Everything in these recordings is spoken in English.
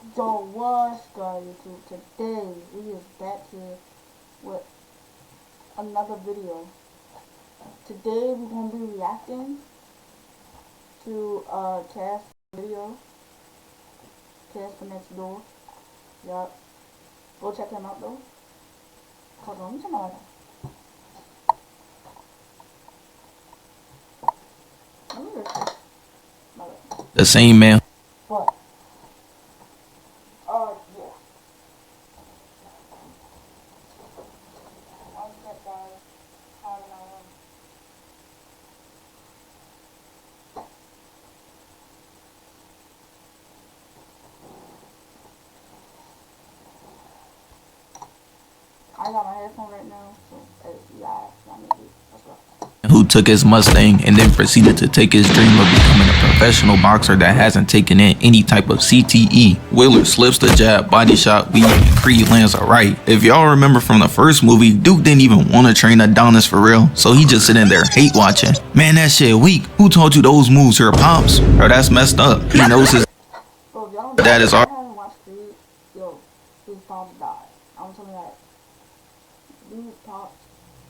So what's good, YouTube? Today we is back here with another video. Today we're gonna be reacting to cast video, cast for next door. Yup. Go check him out though. Hold on, let me turn my light on. Let me just my light. The same man. What? Yeah. One step, guys. How did I run? I got my headphone right now, so yeah, I need to. Let's go. Who took his Mustang and then proceeded to take his dream of becoming a professional boxer that hasn't taken in any type of CTE. Wheeler slips the jab, body shot, weave, and Creed lands a right. If y'all remember from the first movie, Duke didn't even want to train Adonis for real, so he just sitting there hate watching. Man, that shit weak. Who told you those moves here, Pops? Or that's messed up. He knows his dad is I haven't watched Creed. Yo, his pops died. I'm telling you that. Dude, pops.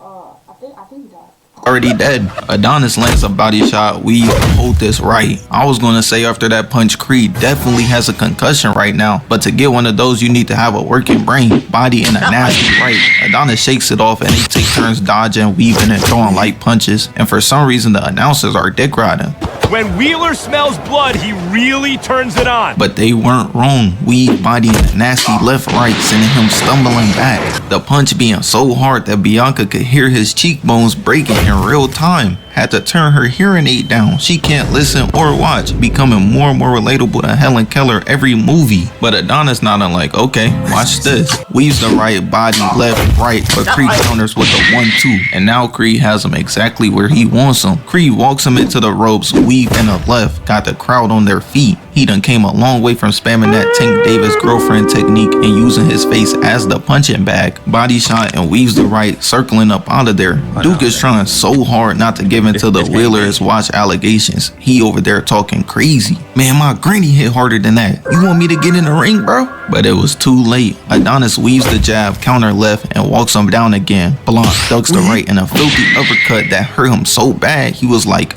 I think he died. already dead. Adonis lands a body shot. We hold this right. I was gonna say after that punch, Creed definitely has a concussion right now, but to get one of those you need to have a working brain, body, and a nasty right. Adonis shakes it off and they take turns dodging, weaving, and throwing light punches, and for some reason the announcers are dick riding. When Wheeler smells blood, he really turns it on. But they weren't wrong. Weave, body, and a nasty left right, sending him stumbling back. The punch being so hard that Bianca could hear his cheekbones breaking in real time. Had to turn her hearing aid down. She can't listen or watch, becoming more and more relatable to Helen Keller every movie. But Adonis nodding like, okay, watch this. Weaves the right, body, left, right, but Creed counters with a 1-2. And now Creed has him exactly where he wants him. Creed walks him into the ropes, weave in the left, got the crowd on their feet. He done came a long way from spamming that Tank Davis girlfriend technique and using his face as the punching bag. Body shot and weaves the right, circling up out of there. Duke is trying so hard not to give in to the Wheelers watch allegations. He over there talking crazy. Man, my granny hit harder than that. You want me to get in the ring, bro? But it was too late. Adonis weaves the jab, counter left, and walks him down again. Blanc ducks the right in a filthy uppercut that hurt him so bad he was like,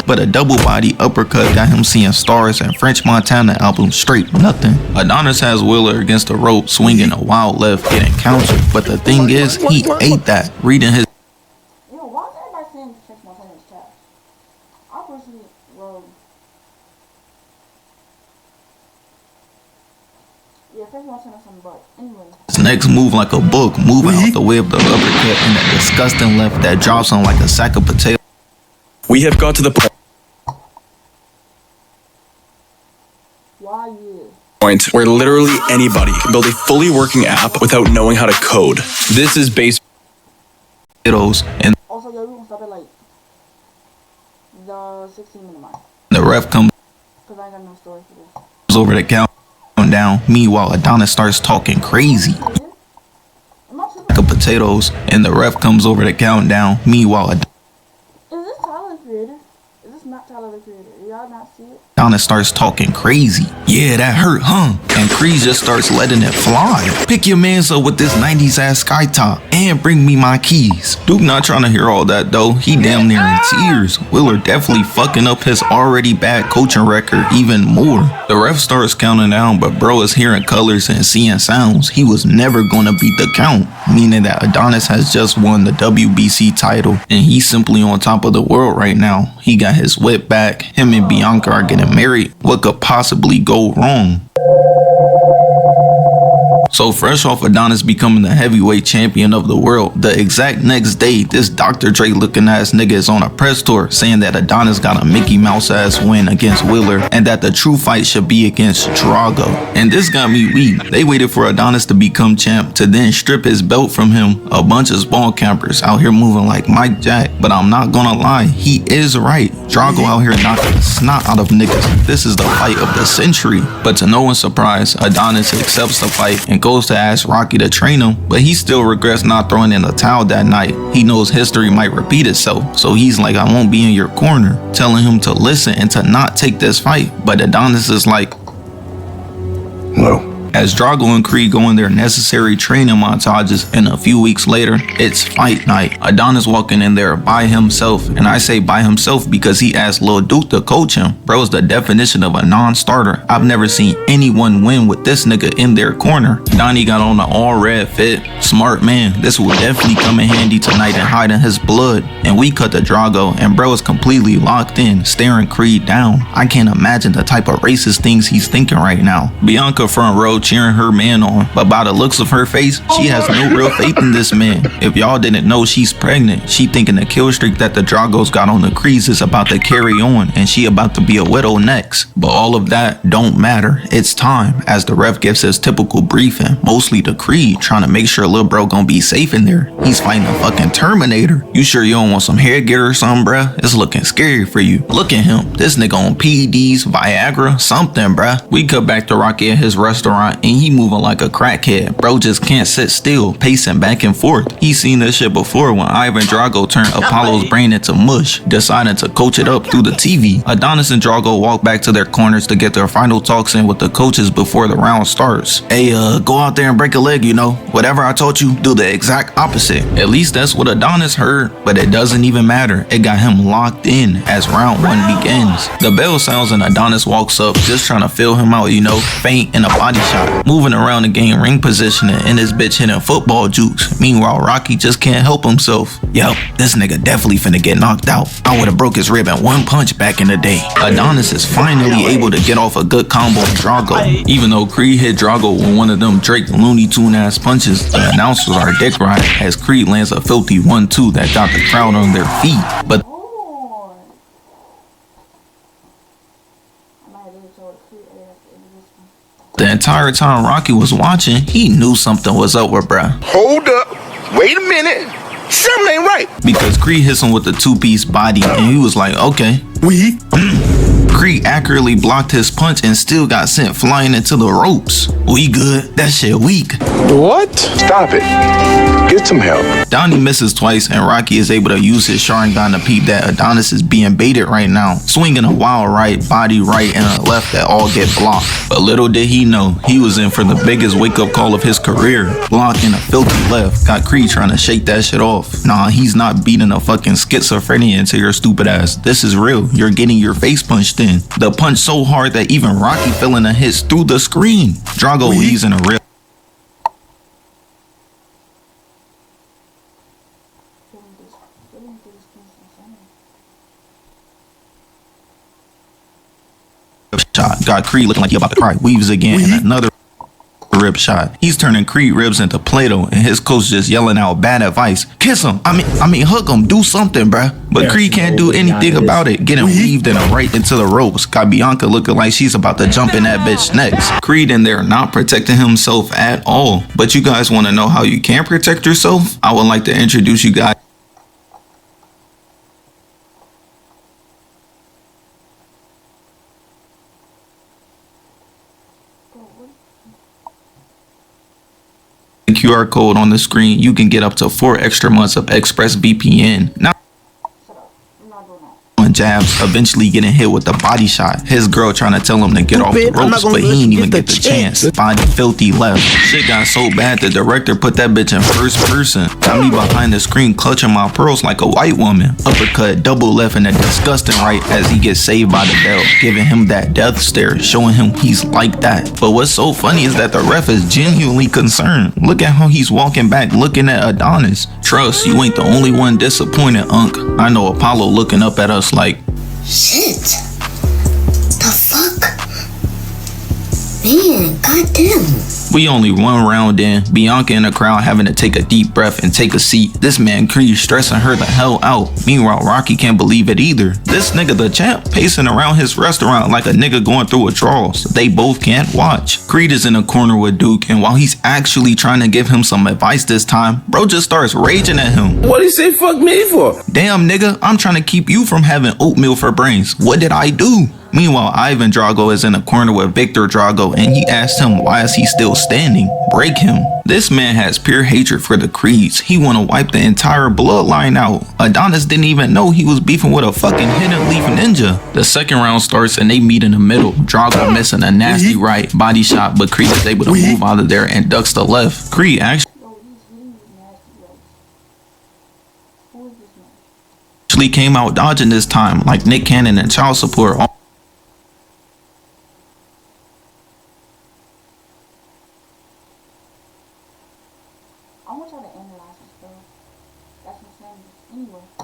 but a double body uppercut got him seeing stars and French Montana album straight nothing. Adonis has Wheeler against the rope, swinging a wild left, getting countered. But the thing is, he ate that. Reading his Yo, why is everybody saying French Montana's trash? I personally, well, yeah, French Montana's some butt. Anyway. next move like a book, moving out the way of the uppercut and a disgusting left that drops him like a sack of potatoes. We have got to the Why you? point where literally anybody can build a fully working app without knowing how to code. This is based And Also, yo, we gonna stop at like the 16-minute mark. the ref comes Cause I ain't got no story for this. over the countdown. Meanwhile, Adonis starts talking crazy. Am I tripping? Like a potatoes, and the ref comes over the countdown. Meanwhile, Is this Tyler the Creator? Is this not Tyler the Creator? Do y'all not see it? Adonis starts talking crazy. Yeah, that hurt, huh? And Creed just starts letting it fly. Pick your mans up with this 90s ass sky top and bring me my keys. Duke not trying to hear all that though. He damn near in tears. Wheeler definitely fucking up his already bad coaching record even more. The ref starts counting down, but bro is hearing colors and seeing sounds. He was never gonna beat the count, meaning that Adonis has just won the WBC title and he's simply on top of the world right now. He got his whip back. Him and Bianca are getting married. What could possibly go wrong? So fresh off Adonis becoming the heavyweight champion of the world, the exact next day, this Dr. Dre looking ass nigga is on a press tour saying that Adonis got a Mickey Mouse ass win against Wheeler and that the true fight should be against Drago. And this got me weak. They waited for Adonis to become champ to then strip his belt from him. A bunch of spawn campers out here moving like Mike Jack, but I'm not gonna lie, he is right. Drago out here knocking the snot out of niggas. This is the fight of the century. But to no one's surprise, Adonis accepts the fight and goes to ask Rocky to train him, but he still regrets not throwing in the towel that night. He knows history might repeat itself, so he's like, I won't be in your corner, telling him to listen and to not take this fight. But Adonis is like, No. As Drago and Creed go in their necessary training montages, and a few weeks later, it's fight night. Adonis walking in there by himself, and I say by himself because he asked Lil Duke to coach him. Bro's the definition of a non-starter. I've never seen anyone win with this nigga in their corner. Donnie got on the all-red fit. Smart man, this will definitely come in handy tonight in hiding his blood. And we cut to Drago, and bro is completely locked in, staring Creed down. I can't imagine the type of racist things he's thinking right now. Bianca front row cheering her man on, but by the looks of her face, she has no real faith in this man. If y'all didn't know, she's pregnant. She thinking the kill streak that the Dragos got on the Creeds is about to carry on, and she about to be a widow next. But all of that don't matter. It's time, as the ref gives his typical briefing, mostly to Creed, trying to make sure lil bro gonna be safe in there. He's fighting a fucking Terminator. You sure you don't want some hair gear or something, bruh? It's looking scary for you. Look at him. This nigga on PEDs, Viagra, something, bruh. We cut back to Rocky at his restaurant, and he moving like a crackhead. Bro just can't sit still, pacing back and forth. He's seen this shit before when Ivan Drago turned Apollo's brain into mush, deciding to coach it up through the TV. Adonis and Drago walk back to their corners to get their final talks in with the coaches before the round starts. Hey, go out there and break a leg, you know. Whatever I taught you, do the exact opposite. At least that's what Adonis heard, but it doesn't even matter. It got him locked in as round one begins. The bell sounds and Adonis walks up, just trying to feel him out, you know, feint in a body shot. Moving around to gain ring positioning, and this bitch hitting football jukes. Meanwhile, Rocky just can't help himself. Yup, this nigga definitely finna get knocked out. I would've broke his rib in one punch back in the day. Adonis is finally able to get off a good combo on Drago. Even though Creed hit Drago with one of them Drake Looney Tune ass punches, the announcers are dick riding as Creed lands a filthy 1-2 that got the crowd on their feet. But the entire time Rocky was watching, he knew something was up with bruh. Hold up. Wait a minute. Something ain't right. Because Creed hits him with a two-piece body, and he was like, okay. Creed accurately blocked his punch and still got sent flying into the ropes. We good? That shit weak. What? Stop it. Get some help. Donnie misses twice, and Rocky is able to use his Sharingan to peep that Adonis is being baited right now, swinging a wild right, body right, and a left that all get blocked. But little did he know, he was in for the biggest wake-up call of his career. Blocking a filthy left, got Creed trying to shake that shit off. Nah, he's not beating a fucking schizophrenia into your stupid ass. This is real. You're getting your face punched in. The punch so hard that even Rocky feeling the hits through the screen. Drago leaves in a real shot. Got Creed looking like he about to cry. Weaves again and another rib shot. He's turning Creed ribs into Play-Doh, and his coach just yelling out bad advice. Kiss him. I mean, hook him. Do something, bruh. But Creed can't do anything about it. Getting weaved and right into the ropes. Got Bianca looking like she's about to jump in that bitch next. Creed in there not protecting himself at all. But you guys want to know how you can protect yourself? I would like to introduce you guys QR code on the screen. You can get up to 4 extra months of ExpressVPN. Now jabs, eventually getting hit with the body shot. His girl trying to tell him to get off the ropes, but he didn't even get the chance. Body filthy left. Shit got so bad the director put that bitch in first person. Got me behind the screen clutching my pearls like a white woman. Uppercut, double left, and a disgusting right as he gets saved by the bell, giving him that death stare, showing him he's like that. But what's so funny is that the ref is genuinely concerned. Look at how he's walking back looking at Adonis. Trust, you ain't the only one disappointed, Unc. I know Apollo looking up at us like, shit. The fuck? Man, goddamn. We only one round in, Bianca in the crowd having to take a deep breath and take a seat. This man Creed stressing her the hell out. Meanwhile, Rocky can't believe it either. This nigga the champ pacing around his restaurant like a nigga going through withdrawals. They both can't watch. Creed is in the corner with Duke, and while he's actually trying to give him some advice this time, bro just starts raging at him. What he say fuck me for? Damn nigga, I'm trying to keep you from having oatmeal for brains. What did I do? Meanwhile, Ivan Drago is in a corner with Victor Drago and he asks him why is he still standing? Break him. This man has pure hatred for the Creds. He wanna wipe the entire bloodline out. Adonis didn't even know he was beefing with a fucking hidden leaf ninja. The second round starts and they meet in the middle. Drago missing a nasty right body shot, but Creed is able to move out of there and ducks the left. Creed actually came out dodging this time, like Nick Cannon and Child Support.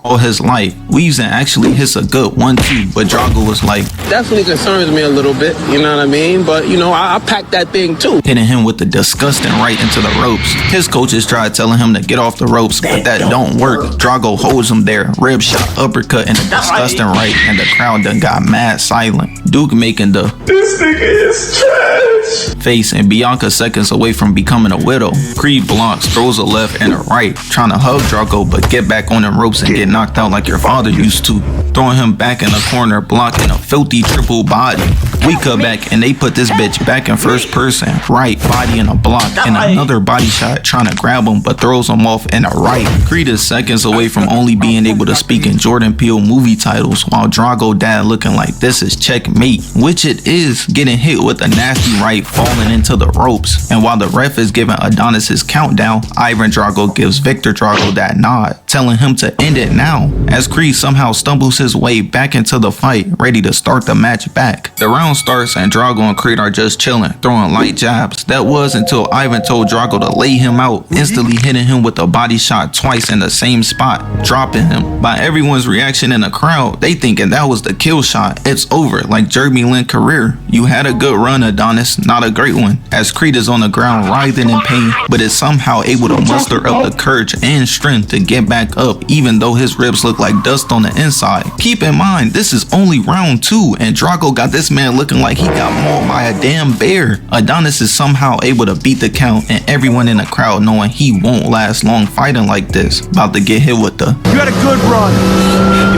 All his life. Weaves and actually hits a good 1-2, but Drago was like, definitely concerns me a little bit, you know what I mean? But you know, I packed that thing too. Hitting him with the disgusting right into the ropes. His coaches tried telling him to get off the ropes, but that don't work. Drago holds him there, rib shot, uppercut, and a disgusting right, and the crowd done got mad silent. Duke making the "this nigga is trash" face, and Bianca seconds away from becoming a widow. Creed blocks, throws a left and a right, trying to hug Drago, but get back on them ropes and get knocked out like your father used to. Throwing him back in the corner, blocking a filthy triple body. We cut back and they put this bitch back in first person. Right body in a block and another body shot trying to grab him but throws him off in a right. Creed is seconds away from only being able to speak in Jordan Peele movie titles, while Drago dad looking like this is checkmate, which it is, getting hit with a nasty right, falling into the ropes. And while the ref is giving Adonis his countdown, Ivan Drago gives Victor Drago that nod, telling him to end it now, as Creed somehow stumbles his way back into the fight, ready to start the match back. The round starts and Drago and Creed are just chilling, throwing light jabs. That was until Ivan told Drago to lay him out, instantly hitting him with a body shot twice in the same spot, dropping him. By everyone's reaction in the crowd, they thinking that was the kill shot. It's over, like Jeremy Lin's career. You had a good run, Adonis, not a great one, as Creed is on the ground writhing in pain, but is somehow able to muster up the courage and strength to get back up, even though his ribs look like dust on the inside. Keep in mind, this is only round 2 and Drago got this man looking like he got mauled by a damn bear. Adonis is somehow able to beat the count, and everyone in the crowd knowing he won't last long fighting like this, about to get hit with the You had a good run.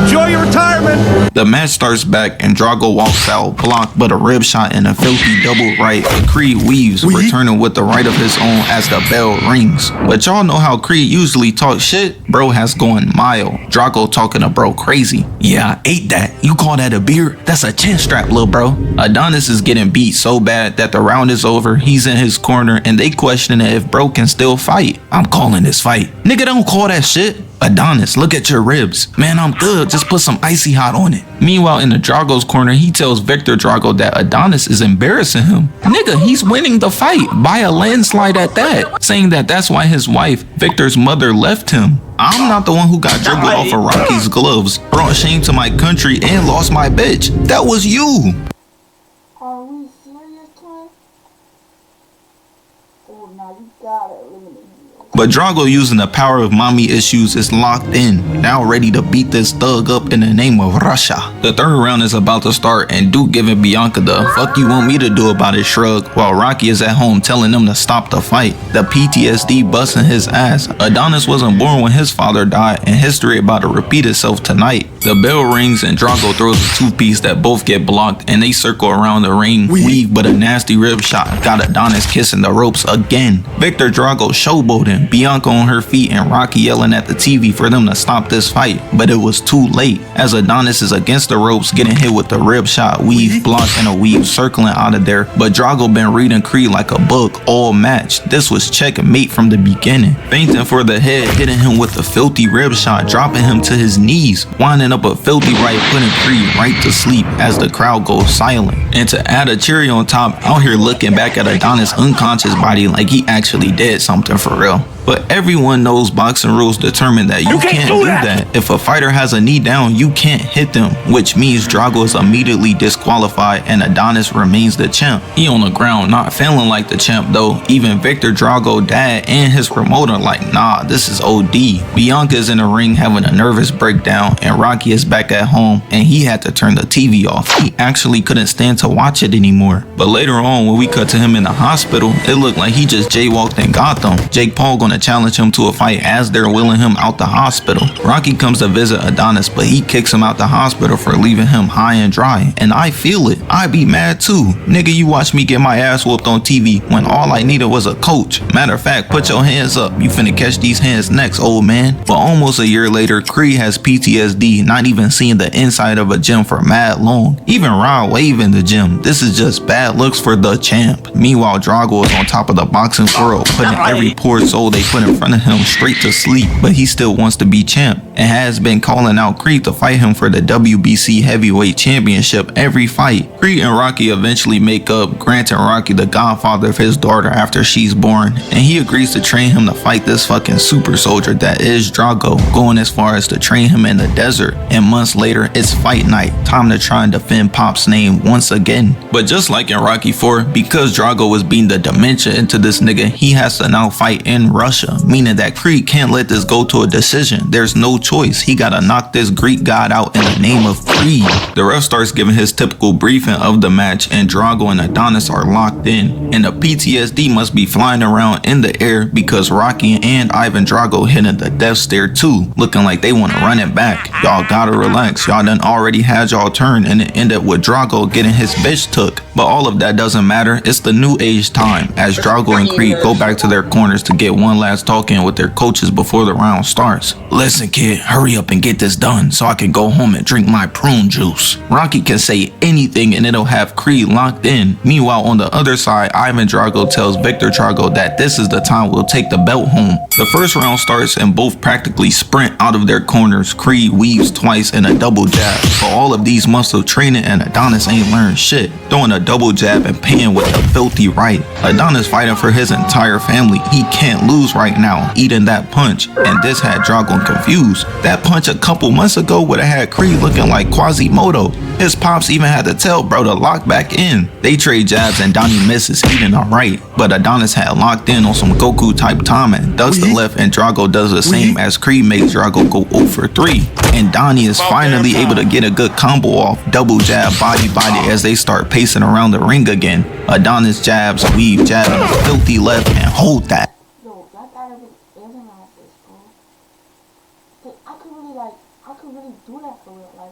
Enjoy your retirement. The match starts back and Drago walks out, blocked but a rib shot and a filthy double right. Creed weaves, returning with the right of his own as the bell rings. But y'all know how Creed usually talks shit. Bro has gone mild. Drago talking to bro crazy. Yeah, I ate that. You call that a beer? That's a chin strap, little bro. Adonis is getting beat so bad that the round is over. He's in his corner and they questioning if bro can still fight. I'm calling this fight. Nigga, don't call that shit. Adonis, look at your ribs. Man, I'm good. Just put some icy hot on it. Meanwhile, in the Drago's corner, he tells Victor Drago that Adonis is embarrassing him. Nigga, he's winning the fight by a landslide at that, saying that that's why his wife, Victor's mother, left him. I'm not the one who got dribbled off of Rocky's gloves, brought shame to my country, and lost my bitch. That was you. Are we serious, twin? Oh, now you gotta eliminate him. But Drago, using the power of mommy issues, is locked in, now ready to beat this thug up in the name of Russia. The third round is about to start and Duke giving Bianca the "fuck you want me to do about it" shrug, while Rocky is at home telling them to stop the fight. The PTSD busting his ass. Adonis wasn't born when his father died, and history about to repeat itself tonight. The bell rings and Drago throws a two-piece that both get blocked, and they circle around the ring, weave, but a nasty rib shot got Adonis kissing the ropes again. Victor Drago showboating, Bianca on her feet, and Rocky yelling at the TV for them to stop this fight, but it was too late, as Adonis is against the ropes getting hit with the rib shot, weave, block, and a weave, circling out of there. But Drago been reading Creed like a book all match. This was checkmate from the beginning. Feinting for the head, hitting him with the filthy rib shot, dropping him to his knees, winding up a filthy right, putting Creed right to sleep as the crowd goes silent. And to add a cherry on top, out here looking back at Adonis' unconscious body like he actually did something for real. But everyone knows boxing rules determine that you can't do that. If a fighter has a knee down, you can't hit them, which means Drago is immediately disqualified and Adonis remains the champ. He on the ground, not feeling like the champ though. Even Victor Drago dad and his promoter like, nah, this is OD. Bianca is in the ring having a nervous breakdown, and Rocky is back at home and he had to turn the TV off. He actually couldn't stand to watch it anymore. But later on, when we cut to him in the hospital, it looked like he just jaywalked and got them. Jake Paul gonna to challenge him to a fight as they're wheeling him out the hospital. Rocky comes to visit Adonis, but he kicks him out the hospital for leaving him high and dry. And I feel it. I be mad too. Nigga, you watch me get my ass whooped on TV when all I needed was a coach. Matter of fact, put your hands up. You finna catch these hands next, old man. But almost a year later, Creed has PTSD, not even seeing the inside of a gym for mad long. Even Rod Wave in the gym. This is just bad looks for the champ. Meanwhile, Drago is on top of the boxing world, putting every poor soul they put in front of him straight to sleep. But he still wants to be champ and has been calling out Creed to fight him for the WBC heavyweight championship every fight. Creed and Rocky eventually make up, granting Rocky the godfather of his daughter after she's born, and he agrees to train him to fight this fucking super soldier that is Drago, going as far as to train him in the desert. And months later, it's fight night, time to try and defend Pop's name once again. But just like in Rocky 4, because Drago was beating the dementia into this nigga, he has to now fight in Russia, meaning that Creed can't let this go to a decision. There's no choice. He gotta knock this Greek god out in the name of Creed. The ref starts giving his typical briefing of the match, and Drago and Adonis are locked in, and the PTSD must be flying around in the air because Rocky and Ivan Drago hitting the death stare too, looking like they want to run it back. Y'all gotta relax. Y'all done already had y'all turn, and it ended with Drago getting his bitch took. But all of that doesn't matter. It's the new age time as Drago and Creed go back to their corners to get one last talk in with their coaches before the round starts. Listen kid, hurry up and get this done so I can go home and drink my prune juice. Rocky can say anything and it'll have Creed locked in. Meanwhile, on the other side, Ivan Drago tells Victor Drago that this is the time we'll take the belt home. The first round starts and both practically sprint out of their corners. Creed weaves twice in a double jab. For all of these months of training, and Adonis ain't learned shit, throwing a double jab and paying with a filthy right. Adonis fighting for his entire family. He can't lose right now, eating that punch, and this had Drago confused. That punch a couple months ago would have had Creed looking like Quasimodo. His pops even had to tell bro to lock back in. They trade jabs and Donnie misses, eating alright, but Adonis had locked in on some Goku type timing, ducks the left, and Drago does the same as Creed makes Drago go 0 for 3. And Donnie is finally able to get a good combo off, double jab, body as they start pacing around the ring again. Adonis jabs, weave, jab, and a filthy left, and hold that. Yo, that guy was analyze this, bro. Like, I could really do that for real. Like,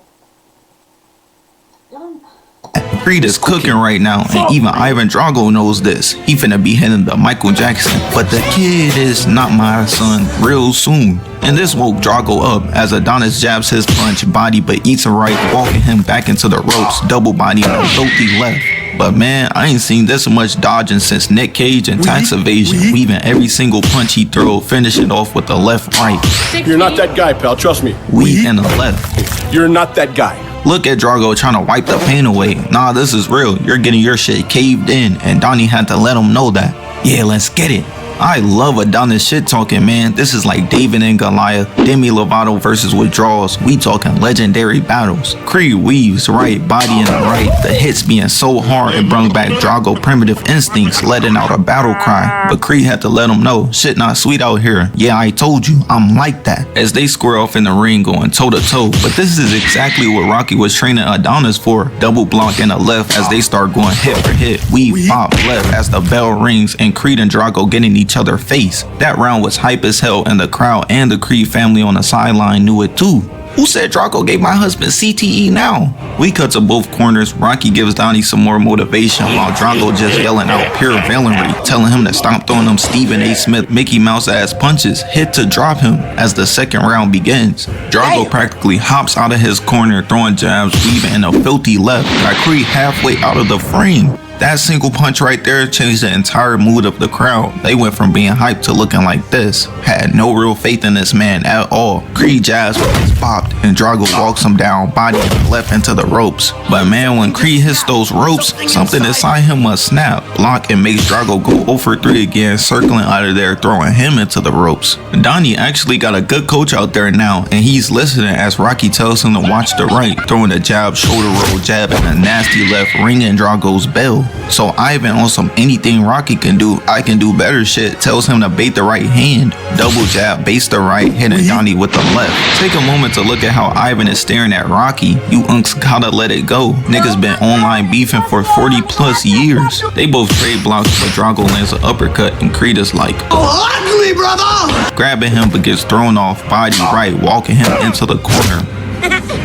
Creed is cooking right now, and even Ivan Drago knows this. He finna be hitting the Michael Jackson, but the kid is not my son real soon. And this woke Drago up as Adonis jabs his punch body but eats a right, walking him back into the ropes, double body and a filthy left. But man, I ain't seen this much dodging since Nick Cage and tax evasion, weaving every single punch he throw, finishing off with the left right. You're not that guy, pal, trust me. Weave and the left. You're not that guy. Look at Drago trying to wipe the pain away. Nah, this is real. You're getting your shit caved in, and Donnie had to let him know that. Yeah, let's get it. I love Adonis shit talking, man. This is like David and Goliath, Demi Lovato versus withdrawals. We talking legendary battles. Creed weaves right, body in the right. The hits being so hard it brought back Drago primitive instincts, letting out a battle cry. But Creed had to let him know, shit not sweet out here. Yeah, I told you, I'm like that. As they square off in the ring going toe to toe. But this is exactly what Rocky was training Adonis for. Double block in the left as they start going hit for hit. Weave, pop left as the bell rings, and Creed and Drago getting each other face. That round was hype as hell, and the crowd and the Creed family on the sideline knew it too. Who said Drago gave my husband CTE now? We cut to both corners. Rocky gives Donnie some more motivation while Drago just yelling out pure villainy, telling him to stop throwing them Stephen A. Smith Mickey Mouse ass punches, hit to drop him as the second round begins. Drago practically hops out of his corner, throwing jabs, weaving in a filthy left, got Creed halfway out of the frame. That single punch right there changed the entire mood of the crowd. They went from being hyped to looking like this. Had no real faith in this man at all. Creed jabs was popped, and Drago walks him down, body and left into the ropes. But man, when Creed hits those ropes, something inside him must snap, block, and makes Drago go 0 for 3 again, circling out of there, throwing him into the ropes. Donnie actually got a good coach out there now, and he's listening as Rocky tells him to watch the right, throwing a jab, shoulder roll jab, and a nasty left, ringing Drago's bell. So Ivan, on some anything Rocky can do, I can do better shit, tells him to bait the right hand, double jab, base the right, hitting Donnie with the left. Take a moment to look at how Ivan is staring at Rocky. You unks gotta let it go. Niggas been online beefing for 40 plus years. They both trade blocks, but Drago lands an uppercut and Creed is like, Oh, ugly, brother! grabbing him but gets thrown off, body right, walking him into the corner.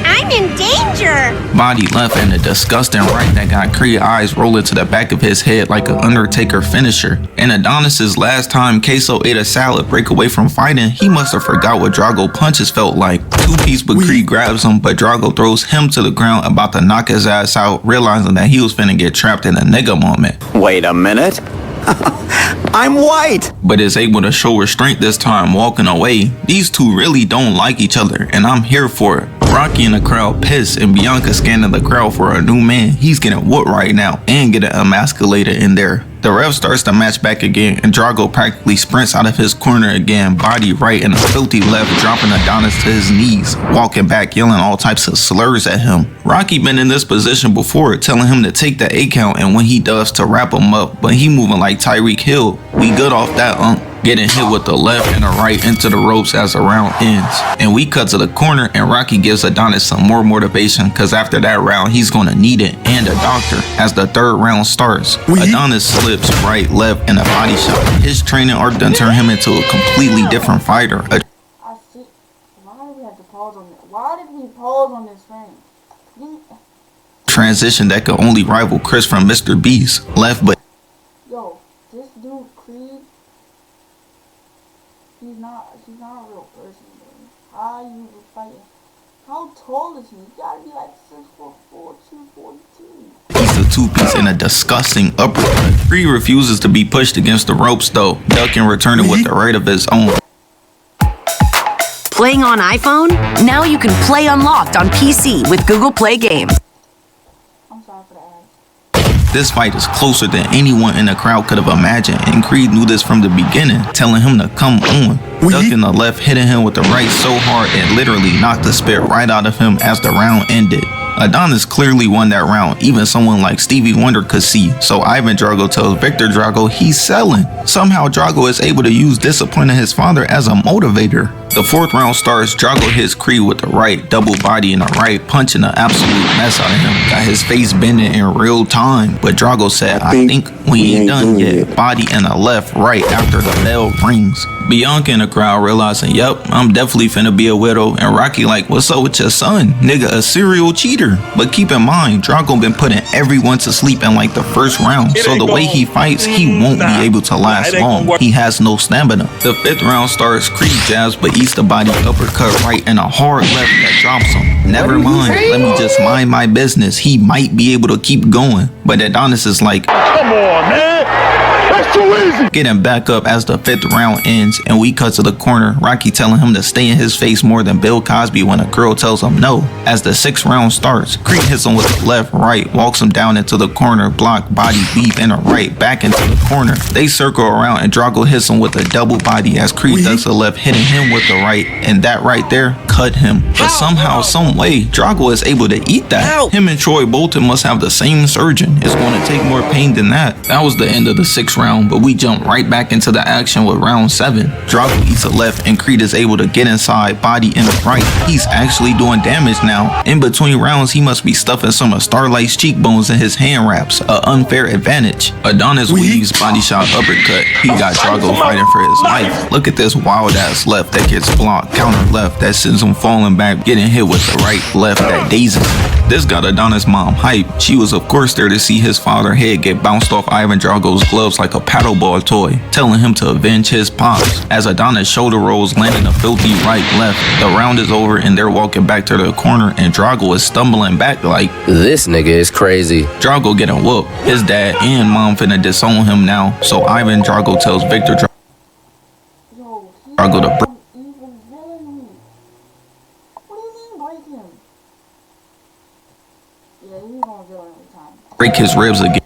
I'm in danger! Body left and a disgusting right that got Creed eyes rolling to the back of his head like an Undertaker finisher. And Adonis's last time Queso ate a salad break away from fighting, he must have forgot what Drago punches felt like. Two-piece but Creed grabs him, but Drago throws him to the ground about to knock his ass out, realizing that he was finna get trapped in a nigga moment. Wait a minute. I'm white! But is able to show restraint this time, walking away. These two really don't like each other, and I'm here for it. Rocky in the crowd pissed, and Bianca scanning the crowd for a new man. He's getting whooped right now and getting emasculated in there. The ref starts the match back again, and Drago practically sprints out of his corner again, body right and a filthy left, dropping Adonis to his knees, walking back, yelling all types of slurs at him. Rocky been in this position before, telling him to take the 8 count, and when he does, to wrap him up, but he moving like Tyreek Hill. We good off that, getting hit with the left and the right into the ropes as the round ends. And we cut to the corner, and Rocky gives Adonis some more motivation, cause after that round he's gonna need it, and a doctor, as the 3rd round starts. Adonis slips right, left, and a body shot. His training arc done turned him into a completely different fighter. I see. Why did we have to pause on this? Why did we pause on this frame? Transition that could only rival Chris from Mr. Beast. Left, but Yo, this dude Creed, he's not a real person, dude. How you fighting? How tall is he? You gotta be like 6'4", 242. he's a two-piece and a disgusting uppercut. Creed refuses to be pushed against the ropes though, ducking, returning with the right of his own. Playing on iPhone? Now you can play Unlocked on PC with Google Play Games. I'm sorry for the ads. This fight is closer than anyone in the crowd could have imagined, and Creed knew this from the beginning, telling him to come on. Ducking the left, hitting him with the right so hard it literally knocked the spit right out of him as the round ended. Adonis clearly won that round, even someone like Stevie Wonder could see, so Ivan Drago tells Victor Drago he's selling. Somehow Drago is able to use disciplining his father as a motivator. The 4th round starts, Drago hits Creed with the right, double body in the right, punching the absolute mess out of him. Got his face bending in real time, but Drago said, I think we ain't done yet. Body in the left, right after the bell rings. Bianca in the crowd realizing, yep, I'm definitely finna be a widow, and Rocky like, what's up with your son? Nigga, a serial cheater. But keep in mind, Drago been putting everyone to sleep in like the 1st round, so the way he fights, he won't be able to last long. He has no stamina. The 5th round starts, Creed jabs, but eats the body uppercut right and a hard left that drops him. Never mind, let me just mind my business. He might be able to keep going. But Adonis is like, Come on, man. That's too easy. getting back up as the 5th round ends, and we cut to the corner, Rocky telling him to stay in his face more than Bill Cosby when a girl tells him no. As the 6th round starts, Creed hits him with the left, right, walks him down into the corner, block, body, weave, and a right, back into the corner. They circle around and Drago hits him with a double body as Creed ducks the left, hitting him with the right, and that right there cut him. But somehow, some way, Drago is able to eat that. Him and Troy Bolton must have the same surgeon. It's going to take more pain than that. That was the end of the 6th round, but we jump right back into the action with round 7. Drago eats a left and Creed is able to get inside, body in the right. He's actually doing damage now. In between rounds, he must be stuffing some of Starlight's cheekbones in his hand wraps, an unfair advantage. Adonis weaves, body shot, uppercut. He got Drago fighting for his life. Look at this wild ass left that gets blocked, counter left that sends him falling back, getting hit with the right left that dazes him. This got Adonis' mom hyped. She was of course there to see his father's head get bounced off Ivan Drago's gloves like a paddleball toy, telling him to avenge his pops. As Adonis shoulder rolls, landing a filthy right left. The round is over and they're walking back to the corner and Drago is stumbling back like, this nigga is crazy. Drago getting whooped. His dad and mom finna disown him now, so Ivan Drago tells Victor Drago to break his ribs again.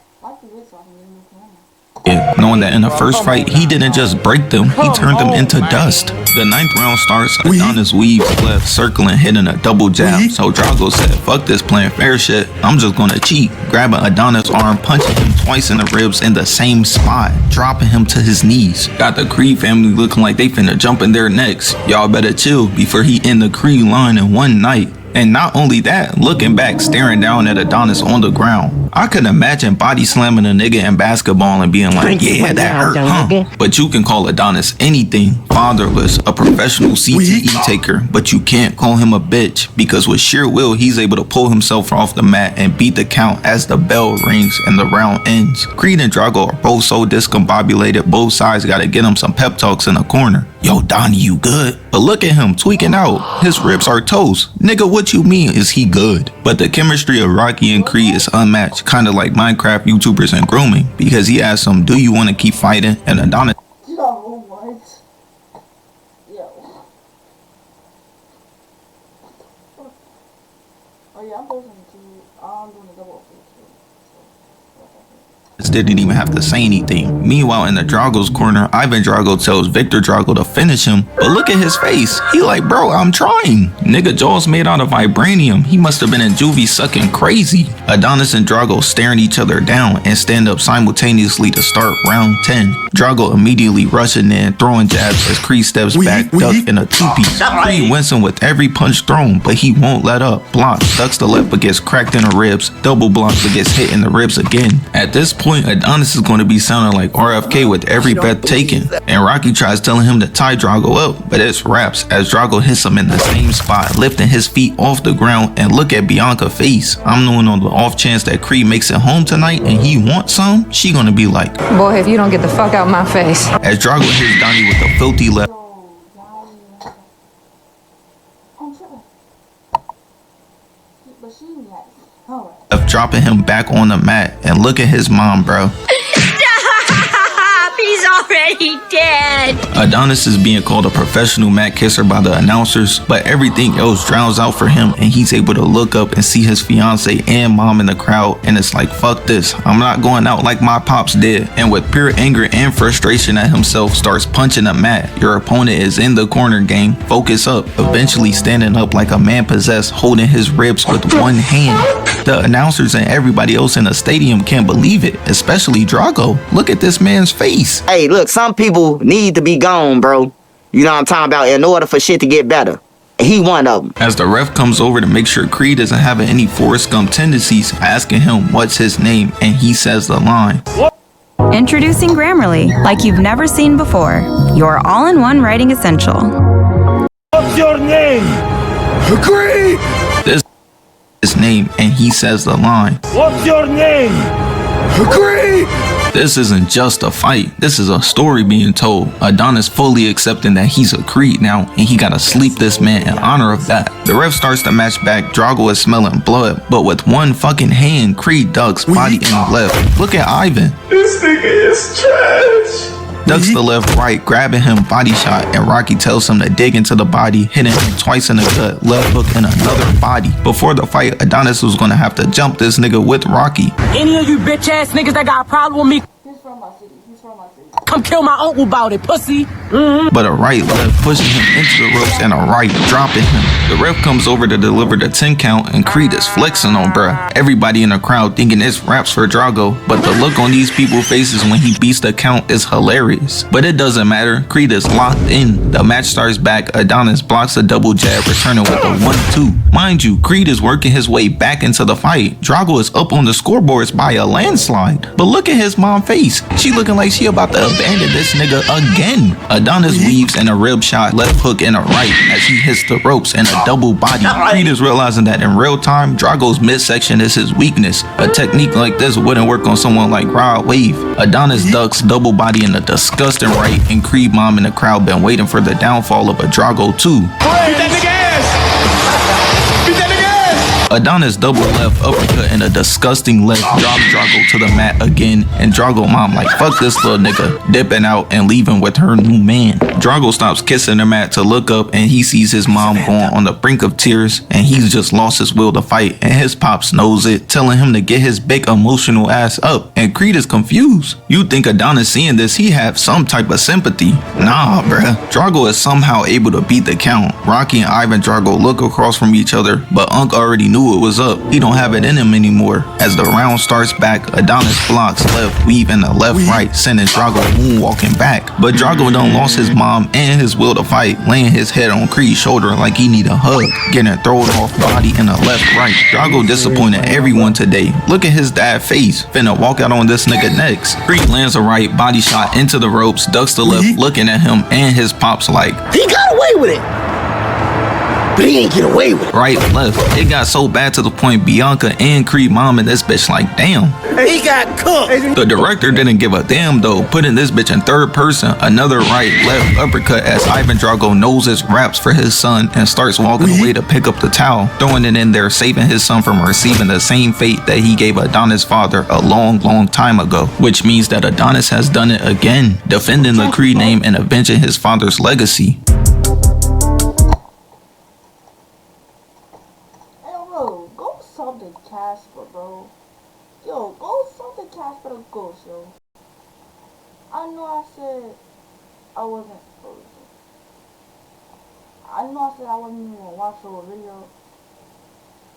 knowing that in the first fight, he didn't just break them, he turned them into dust. The 9th round starts, Adonis weaves left, circling, hitting a double jab. So Drago said, fuck this playing fair shit, I'm just gonna cheat. Grabbing Adonis' arm, punching him twice in the ribs in the same spot, dropping him to his knees. Got the Creed family looking like they finna jump in their necks. Y'all better chill before he end the Creed line in one night. And not only that, looking back, staring down at Adonis on the ground. I could imagine body slamming a nigga in basketball and being like, yeah, that hurt, huh? But you can call Adonis anything. Fatherless, a professional CTE taker, but you can't call him a bitch, because with sheer will, he's able to pull himself off the mat and beat the count as the bell rings and the round ends. Creed and Drago are both so discombobulated, both sides gotta get him some pep talks in the corner. Yo, Donnie, you good? But look at him tweaking out. His ribs are toast. Nigga, what you mean is he good? But the chemistry of Rocky and Creed is unmatched, kinda like Minecraft YouTubers and grooming, because he asked him, do you wanna keep fighting? And Adonis Yo, what? Yo. Oh yeah, I'm doing a double feature. didn't even have to say anything. Meanwhile, in the Drago's corner, Ivan Drago tells Victor Drago to finish him, but look at his face. He like, bro, I'm trying. Nigga jaw's made out of vibranium. He must have been in juvie sucking crazy. Adonis and Drago staring each other down and stand up simultaneously to start round 10. Drago immediately rushing in, throwing jabs as Creed steps back, duck in a two-piece. Creed wins him with every punch thrown, but he won't let up. Blocks, ducks the left but gets cracked in the ribs, double blocks but gets hit in the ribs again. At this point, Adonis is going to be sounding like RFK with every breath taken, and Rocky tries telling him to tie Drago up, but it's raps as Drago hits him in the same spot, lifting his feet off the ground. And look at Bianca's face. I'm knowing on the off chance that Creed makes it home tonight and he wants some, she gonna be like, boy, if you don't get the fuck out my face. As Drago hits Donnie with a filthy left, dropping him back on the mat. And look at his mom, bro. He's already dead. Adonis is being called a professional mat kisser by the announcers, but everything else drowns out for him, and he's able to look up and see his fiance and mom in the crowd, and it's like, fuck this, I'm not going out like my pops did. And with pure anger and frustration at himself, starts punching the mat. Your opponent is in the corner, gang. Focus up. Eventually standing up like a man possessed, holding his ribs with one hand. The announcers and everybody else in the stadium can't believe it, especially Drago. Look at this man's face. Hey, look, some people need to be gone, bro. You know what I'm talking about? In order for shit to get better. He one of them. As the ref comes over to make sure Creed isn't having any Forrest Gump tendencies, asking him what's his name, and he says the line. Introducing Grammarly, like you've never seen before. Your all-in-one writing essential. What's your name? Creed! This is his name, and he says the line. What's your name? Creed! This isn't just a fight, this is a story being told. Adonis fully accepting that he's a Creed now, and he gotta sleep this man in honor of that. The ref starts the match back. Drago is smelling blood, but with one fucking hand, Creed ducks, body in the left. Look at Ivan. This nigga is trash. Ducks the left right, grabbing him, body shot, and Rocky tells him to dig into the body, hitting him twice in the gut, left hook in another body. Before the fight, Adonis was gonna have to jump this nigga with Rocky. Any of you bitch ass niggas that got a problem with me, He's from my city. He's from my city. come kill my uncle about it, pussy. But a right left pushing him into the ropes and a right dropping him. The ref comes over to deliver the 10 count and Creed is flexing on bruh. Everybody in the crowd thinking it's raps for Drago, but the look on these people's faces when he beats the count is hilarious. But it doesn't matter, Creed is locked in. The match starts back. Adonis blocks a double jab, returning with a 1-2. Mind you, Creed is working his way back into the fight. Drago is up on the scoreboards by a landslide. But look at his mom's face. She looking like she about to abandon this nigga again. Adonis weaves in a rib shot, left hook in a right as he hits the ropes in a double body. Creed is realizing that in real time, Drago's midsection is his weakness. A technique like this wouldn't work on someone like Rod Wave. Adonis ducks double body in a disgusting right, and Creed mom in the crowd been waiting for the downfall of a Drago too. Adonis double left uppercut and a disgusting left drop Drago to the mat again, and Drago mom like, fuck this little nigga, dipping out and leaving with her new man. Drago stops kissing the mat to look up, and he sees his mom going on the brink of tears, and he's just lost his will to fight, and his pops knows it, telling him to get his big emotional ass up, and Creed is confused. You think Adonis seeing this, he have some type of sympathy. Nah, bruh. Drago is somehow able to beat the count. Rocky and Ivan Drago look across from each other, but Unc already knew it was up. He don't have it in him anymore. As the round starts back, Adonis blocks left, weave in the left right, sending Drago moonwalking back. But Drago done lost his mom and his will to fight, laying his head on Creed's shoulder like he need a hug, getting thrown off body in the left right. Drago disappointed everyone today. Look at his dad face, finna walk out on this nigga next. Creed lands a right body shot into the ropes, ducks the left, looking at him, and his pops like, he got away with it, but he ain't get away with it. Right, left. It got so bad to the point Bianca and Creed mom and this bitch like, damn. He got cooked. The director didn't give a damn though, putting this bitch in third person. Another right, left uppercut as Ivan Drago knows his raps for his son and starts walking away to pick up the towel, throwing it in there, saving his son from receiving the same fate that he gave Adonis' father a long time ago. Which means that Adonis has done it again, defending the Creed name and avenging his father's legacy. The Casper, bro. Yo, go sub the Casper the Ghost, yo. I know I said I wasn't supposed to. I know I said I wasn't even gonna watch the whole video.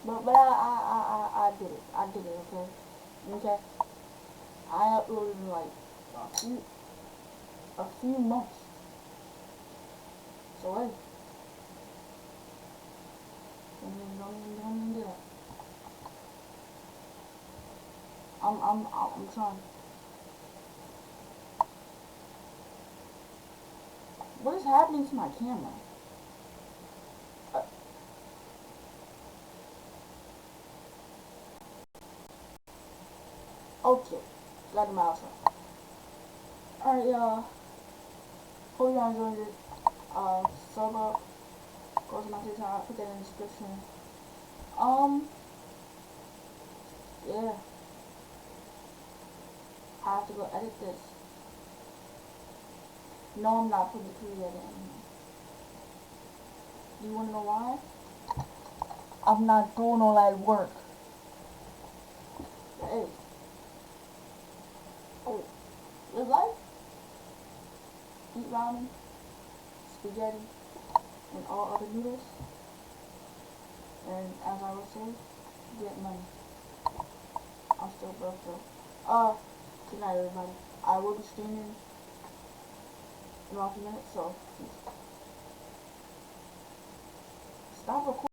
But I did it. I did it, okay? Okay? I uploaded in like a few months. So hey. Don't even do that. I'm trying. What is happening to my camera? Okay, got the mouse on. Alright, y'all. Hope y'all enjoyed it. Sub up. Go to my TikTok. I'll put that in the description. Yeah. I have to go edit this. No, I'm not putting the creator in. Do you want to know why? I'm not doing all that work. Hey. Oh, live life? Eat ramen, spaghetti, and all other noodles. And as I would say, get money. I'm still broke though. Good night, everybody. I will be streaming in a few minutes, so stop recording.